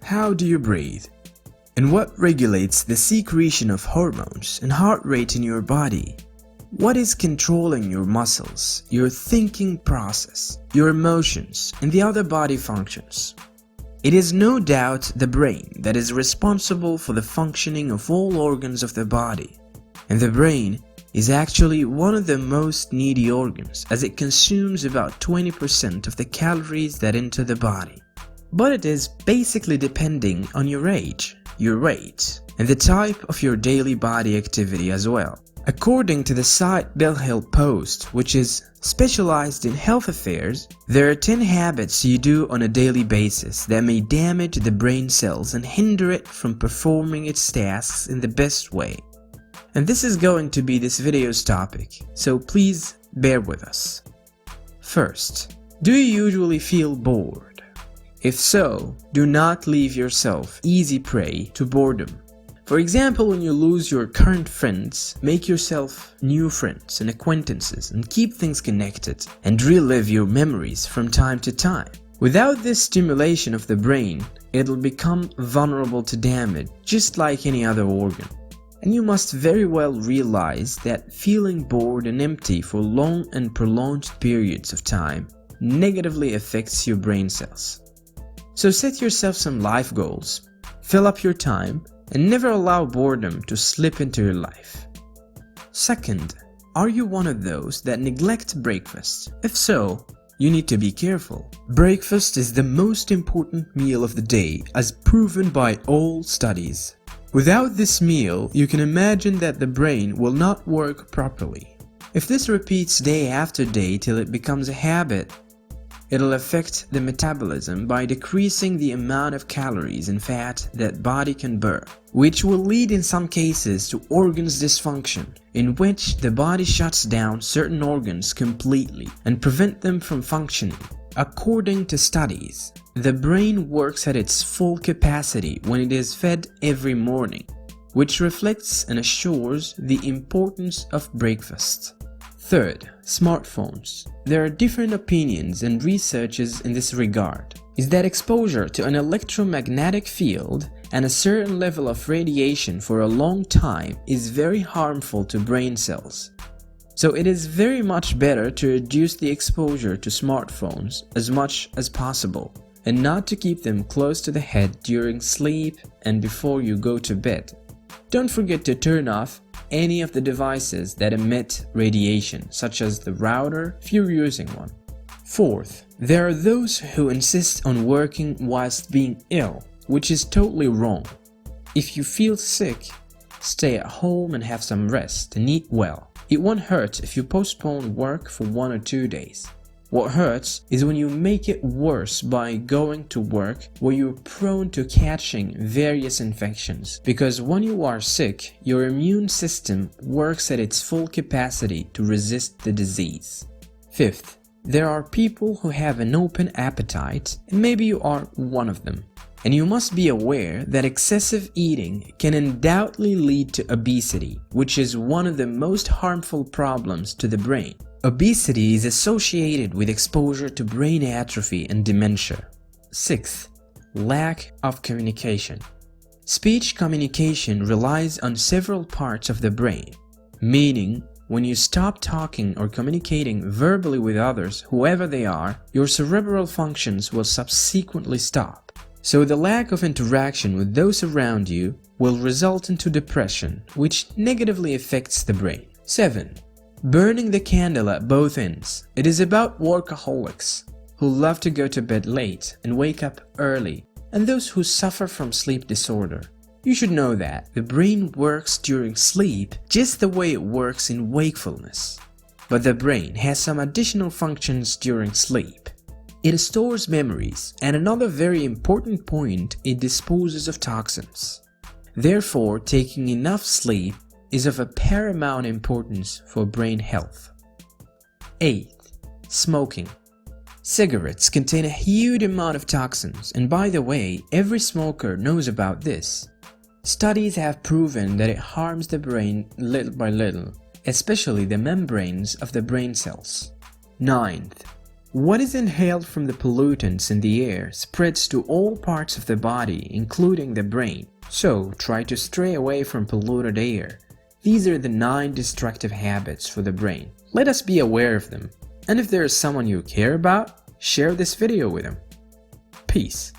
How do you breathe? And what regulates the secretion of hormones and heart rate in your body? What is controlling your muscles, your thinking process, your emotions, and the other body functions? It is no doubt the brain that is responsible for the functioning of all organs of the body. And the brain is actually one of the most needy organs, as it consumes about 20% of the calories that enter the body. But it is basically depending on your age, your weight, and the type of your daily body activity as well. According to the site Bill Hill Post, which is specialized in health affairs, there are 10 habits you do on a daily basis that may damage the brain cells and hinder it from performing its tasks in the best way. And this is going to be this video's topic, so please bear with us. First, do you usually feel bored? If so, do not leave yourself easy prey to boredom. For example, when you lose your current friends, make yourself new friends and acquaintances and keep things connected and relive your memories from time to time. Without this stimulation of the brain, it'll become vulnerable to damage just like any other organ. And you must very well realize that feeling bored and empty for long and prolonged periods of time negatively affects your brain cells. So set yourself some life goals, fill up your time, and never allow boredom to slip into your life. Second, are you one of those that neglect breakfast? If so, you need to be careful. Breakfast is the most important meal of the day, as proven by all studies. Without this meal, you can imagine that the brain will not work properly. If this repeats day after day till it becomes a habit, it'll affect the metabolism by decreasing the amount of calories and fat that body can burn, which will lead in some cases to organs dysfunction, in which the body shuts down certain organs completely and prevent them from functioning. According to studies, the brain works at its full capacity when it is fed every morning, which reflects and assures the importance of breakfast. Third, smartphones. There are different opinions and researches in this regard. Is that exposure to an electromagnetic field and a certain level of radiation for a long time is very harmful to brain cells. So it is very much better to reduce the exposure to smartphones as much as possible, and not to keep them close to the head during sleep and before you go to bed. Don't forget to turn off any of the devices that emit radiation, such as the router if you're using one. Fourth, there are those who insist on working whilst being ill, which is totally wrong. If you feel sick, stay at home and have some rest and eat well. It won't hurt if you postpone work for 1 or 2 days. What hurts is when you make it worse by going to work where you're prone to catching various infections, because when you are sick, your immune system works at its full capacity to resist the disease. Fifth, there are people who have an open appetite, and maybe you are one of them. And you must be aware that excessive eating can undoubtedly lead to obesity, which is one of the most harmful problems to the brain. Obesity is associated with exposure to brain atrophy and dementia. Sixth, lack of communication. Speech communication relies on several parts of the brain, meaning when you stop talking or communicating verbally with others, whoever they are, your cerebral functions will subsequently stop. So the lack of interaction with those around you will result into depression, which negatively affects the brain. 7. Burning the candle at both ends. It is about workaholics who love to go to bed late and wake up early, and those who suffer from sleep disorder. You should know that the brain works during sleep just the way it works in wakefulness. But the brain has some additional functions during sleep. It stores memories, and another very important point, it disposes of toxins. Therefore, taking enough sleep is of a paramount importance for brain health. 8th, smoking. Cigarettes contain a huge amount of toxins, and by the way, every smoker knows about this. Studies have proven that it harms the brain little by little, especially the membranes of the brain cells. 9th, What is inhaled from the pollutants in the air spreads to all parts of the body, including the brain. So try to stray away from polluted air. These are the 9 destructive habits for the brain. Let us be aware of them. And if there is someone you care about, share this video with them. Peace.